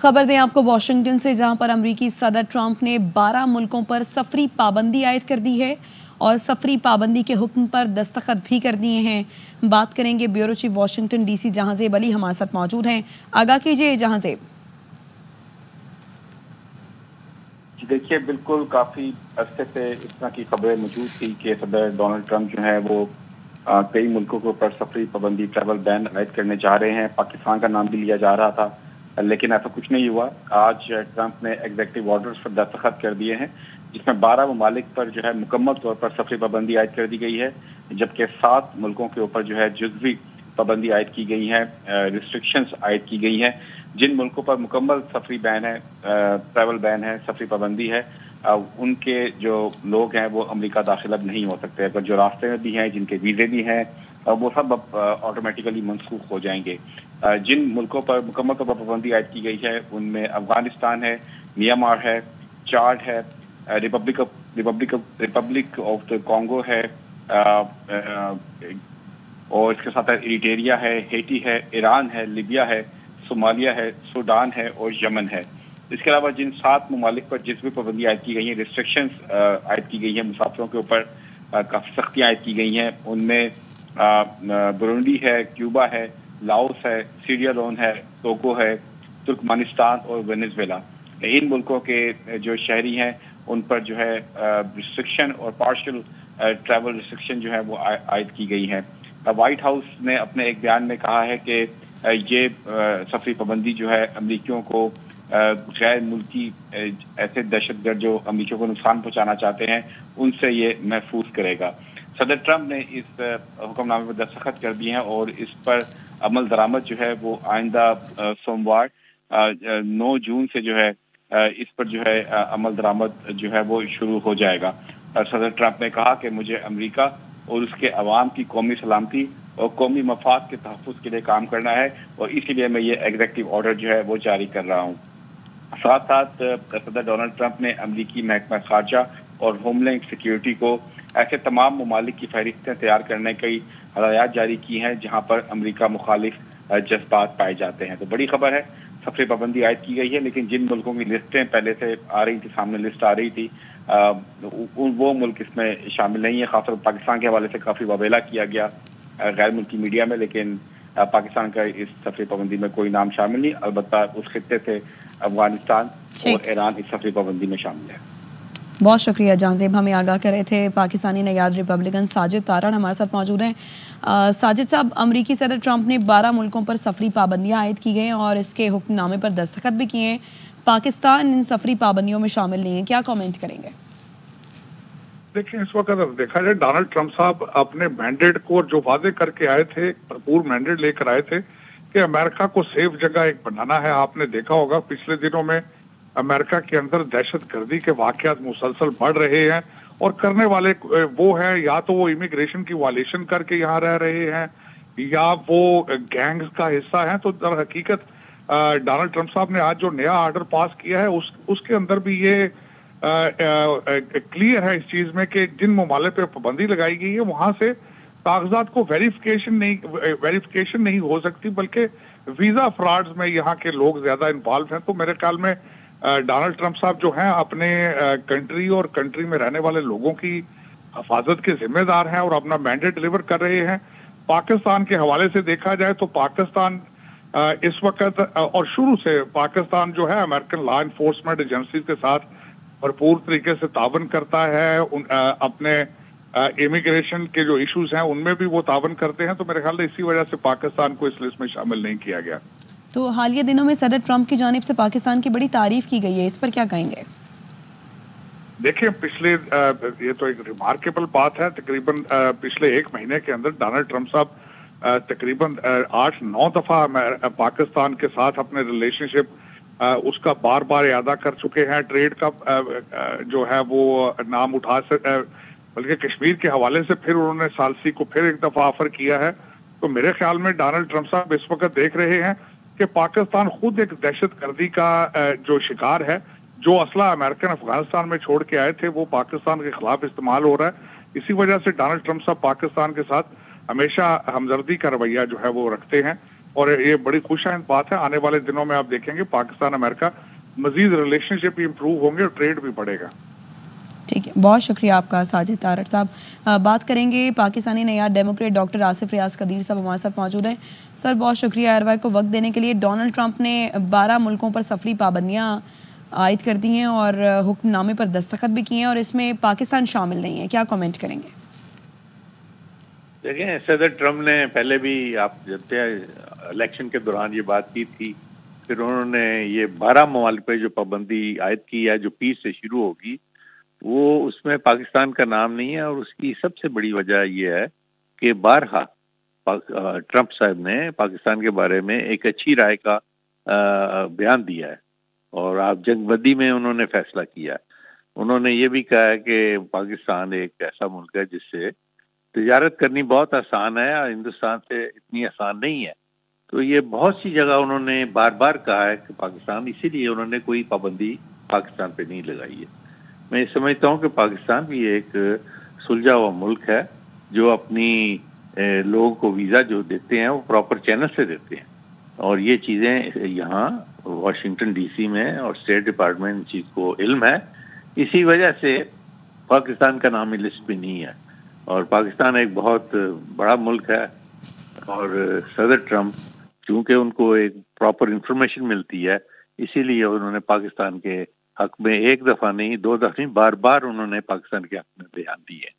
खबर दें आपको वॉशिंगटन से, जहां पर अमरीकी सदर ट्रंप ने 12 मुल्कों पर सफरी पाबंदी आयद कर दी है और सफरी पाबंदी के हुक्म पर दस्तखत भी कर दिए हैं। बात करेंगे bureau chief Washington DC Jahanzeb Ali हमारे साथ मौजूद हैं। आगाह कीजिए जहांजेब। देखिए, बिल्कुल काफ़ी अरसे से इस तरह की खबरें मौजूद थी कि सदर डोनाल्ड ट्रंप जो है वो कई मुल्कों के ऊपर सफरी पाबंदी, ट्रैवल बैन आयद करने जा रहे हैं। पाकिस्तान का नाम भी लिया जा रहा था, लेकिन ऐसा कुछ नहीं हुआ। आज ट्रंप ने एग्जीक्यूटिव ऑर्डर्स पर दस्तखत कर दिए हैं, जिसमें 12 ममालिक पर जो है मुकम्मल तौर पर सफरी पाबंदी आयद कर दी गई है, जबकि 7 मुल्कों के ऊपर जो है जुज़वी पाबंदी आयद की गई है, रिस्ट्रिक्शंस आयद की गई हैं। जिन मुल्कों पर मुकम्मल सफरी बैन है, ट्रैवल बैन है, सफरी पाबंदी है, उनके जो लोग हैं वो अमेरिका दाखिल अब नहीं हो सकते। अगर जो रास्ते में भी हैं, जिनके वीज़े भी हैं, वो सब अब ऑटोमेटिकली मनसूख हो जाएंगे। जिन मुल्कों पर मुकम्मल तौर पर पाबंदी आयद की गई है उनमें अफगानिस्तान है, म्यांमार है, चाड है, रिपब्लिक ऑफ द कॉन्गो है, और इसके साथ एरिट्रिया है, हेटी है, ईरान है, लीबिया है, सोमालिया है, सूडान है और यमन है। इसके अलावा जिन 7 ममालिक पर जिस भी पाबंदी आयद की गई है, रिस्ट्रिक्शंस आयद की गई है, मुसाफिरों के ऊपर काफ़ी सख्तियाँ आयद की गई हैं, उनमें बुरुंडी है, क्यूबा है, लाओस है, सीरिया लोन है, टोगो है, तुर्कमानिस्तान और वेनेजुएला। इन मुल्कों के जो शहरी हैं उन पर जो है रिस्ट्रिक्शन और पार्शियल ट्रैवल रिस्ट्रिक्शन जो है वो आयद की गई है। व्हाइट हाउस ने अपने एक बयान में कहा है कि ये सफरी पाबंदी जो है अमरीकियों को गैर मुल्की ऐसे दहशतगर्द जो अमरीकियों को नुकसान पहुंचाना चाहते हैं उनसे ये महफूज करेगा। सदर ट्रंप ने इस हुक्मनामे पर दस्तखत कर दिए हैं और इस पर अमल दरामद जो है वो आइंदा सोमवार 9 जून से जो है इस पर जो है अमल दरामद जो है वो शुरू हो जाएगा। सदर ट्रंप ने कहा कि मुझे अमेरिका और उसके अवाम की कौमी सलामती और कौमी मफाद के तहफ़्फ़ुज़ के लिए काम करना है और इसीलिए मैं ये एग्जीक्यूटिव ऑर्डर जो है वो जारी कर रहा हूँ। साथ साथ सदर डोनाल्ड ट्रंप ने अमरीकी महकमा खारजा और होमलैंड सिक्योरिटी को ऐसे तमाम ममालिक की फहरिस्तें तैयार करने की हदायत जारी की हैं जहाँ पर अमरीका मुखालिफ जज्बात पाए जाते हैं। तो बड़ी खबर है, सफरी पाबंदी आयद की गई है, लेकिन जिन मुल्कों की लिस्टें पहले से आ रही थी, सामने लिस्ट आ रही थी, वो मुल्क इसमें शामिल नहीं है। खासतौर पर पाकिस्तान के हवाले से काफ़ी वबेला किया गया गैर मुल्की मीडिया में, लेकिन पाकिस्तान का इस सफरी पाबंदी में कोई नाम शामिल नहीं। अलबत्ता उस खित्ते से अफगानिस्तान और ईरान इस सफरी पाबंदी में शामिल है। बहुत शुक्रिया जहांजेब, हमें आगाह कर रहे थे। पाकिस्तानी नयाद रिपब्लिकन साजिद तारण हमारे साथ मौजूद हैं। साजिद साहब, अमरीकी सदर ट्रंप ने 12 मुल्कों पर सफरी पाबंदियां आयद की गई हैं और इसके हुक्मनामे पर दस्तखत भी किए हैं। पाकिस्तान इन सफरी पाबंदियों में शामिल नहीं है, क्या कमेंट करेंगे? देखिए, इस वक्त अगर देखा जाए, डोनाल्ड ट्रंप साहब अपने मैंडेट को जो वादे करके आए थे, भरपूर मैंडेट लेकर आए थे कि अमेरिका को सेफ जगह एक बनाना है। आपने देखा होगा पिछले दिनों में अमेरिका के अंदर दहशतगर्दी के वाकयात मुसलसल बढ़ रहे हैं और करने वाले वो हैं या तो वो इमिग्रेशन की वायलेशन करके यहाँ रह रहे हैं या वो गैंग्स का हिस्सा हैं। तो दर हकीकत डोनाल्ड ट्रंप साहब ने आज जो नया ऑर्डर पास किया है उसके अंदर भी ये क्लियर है इस चीज में कि जिन ममालिक पे पाबंदी लगाई गई है वहां से कागजात को वेरिफिकेशन नहीं हो सकती, बल्कि वीजा फ्रॉड्स में यहाँ के लोग ज्यादा इन्वॉल्व हैं। तो मेरे ख्याल में डोनाल्ड ट्रंप साहब जो हैं अपने कंट्री और कंट्री में रहने वाले लोगों की हिफाजत के जिम्मेदार हैं और अपना मैंडेट डिलीवर कर रहे हैं। पाकिस्तान के हवाले से देखा जाए तो पाकिस्तान इस वक्त और शुरू से पाकिस्तान जो है अमेरिकन लॉ इन्फोर्समेंट एजेंसी के साथ भरपूर तरीके से तावन करता है। अपने इमिग्रेशन के जो इश्यूज हैं उनमें भी वो तावन करते हैं। तो मेरे ख्याल से इसी वजह से पाकिस्तान को इस लिस्ट में शामिल नहीं किया गया। तो हालिया दिनों में सदर ट्रंप की जानिब से पाकिस्तान की बड़ी तारीफ की गई है, इस पर क्या कहेंगे? देखिए, पिछले ये तो एक रिमार्केबल बात है। तकरीबन पिछले 1 महीने के अंदर डोनाल्ड ट्रंप साहब तकरीबन 8-9 दफा पाकिस्तान के साथ अपने रिलेशनशिप उसका बार बार यादा कर चुके हैं। ट्रेड का जो है वो नाम उठा बल्कि कश्मीर के हवाले से फिर उन्होंने सालसी को फिर एक दफा ऑफर किया है। तो मेरे ख्याल में डोनाल्ड ट्रंप साहब इस वक्त देख रहे हैं कि पाकिस्तान खुद एक दहशतगर्दी का जो शिकार है। जो असला अमेरिकन अफगानिस्तान में छोड़ के आए थे वो पाकिस्तान के खिलाफ इस्तेमाल हो रहा है। इसी वजह से डोनाल्ड ट्रंप साहब पाकिस्तान के साथ हमेशा हमदर्दी का रवैया जो है वो रखते हैं। اور یہ بڑی خوشائند بات ہے. آنے والے دنوں میں آپ دیکھیں گے پاکستان امریکہ مزید ریلیشن شپ بھی امپروو ہوں گے اور ٹریڈ بھی بڑھے گا. ٹھیک ہے، بہت شکریہ آپ کا ساجد تارڑ صاحب. بات کریں گے پاکستانی نیاد ڈیموکریٹ ڈاکٹر آصف ریاض قدیر صاحب ہمارے ساتھ موجود ہیں. سر بہت شکریہ ایئر وائے کو وقت دینے کے لیے. ڈونلڈ ٹرمپ نے 12 ملکوں پر سفری پابندیاں عائد کر دی ہیں اور حکم نامے پر دستخط بھی کیے ہیں اور اس میں پاکستان شامل نہیں ہے. کیا کامنٹ کریں گے؟ دیکھیں صدر ٹرمپ نے پہلے بھی آپ جانتے ہیں الیکشن کے دوران یہ بات کی تھی. پھر انہوں نے یہ 12 ممالک پہ جو پابندی عائد کی ہے جو 20 سے شروع ہوگی وہ اس میں پاکستان کا نام نہیں ہے. اور اس کی سب سے بڑی وجہ یہ ہے کہ بارہا ٹرمپ صاحب نے پاکستان کے بارے میں ایک اچھی رائے کا بیان دیا ہے اور آپ جنگ بندی میں انہوں نے فیصلہ کیا. انہوں نے یہ بھی کہا ہے کہ پاکستان ایک ایسا ملک ہے جس سے تجارت کرنی بہت آسان ہے اور ہندوستان سے اتنی آسان نہیں ہے. تو یہ بہت سی جگہ انہوں نے بار بار کہا ہے کہ پاکستان، اسی لیے انہوں نے کوئی پابندی پاکستان پہ نہیں لگائی ہے. میں یہ سمجھتا ہوں کہ پاکستان بھی ایک سلجھا ہوا ملک ہے جو اپنی لوگوں کو ویزا جو دیتے ہیں وہ پراپر چینل سے دیتے ہیں اور یہ چیزیں یہاں واشنگٹن ڈی سی میں اور اسٹیٹ ڈپارٹمنٹ چیز کو علم ہے. اسی وجہ سے پاکستان کا نام لسٹ پہ نہیں ہے. اور پاکستان ایک بہت بڑا ملک ہے اور صدر ٹرمپ چونکہ ان کو ایک پراپر انفارمیشن ملتی ہے اسی لیے انہوں نے پاکستان کے حق میں ایک دفعہ نہیں 2 دفعہ نہیں بار بار انہوں نے پاکستان کے حق میں بیان دیے.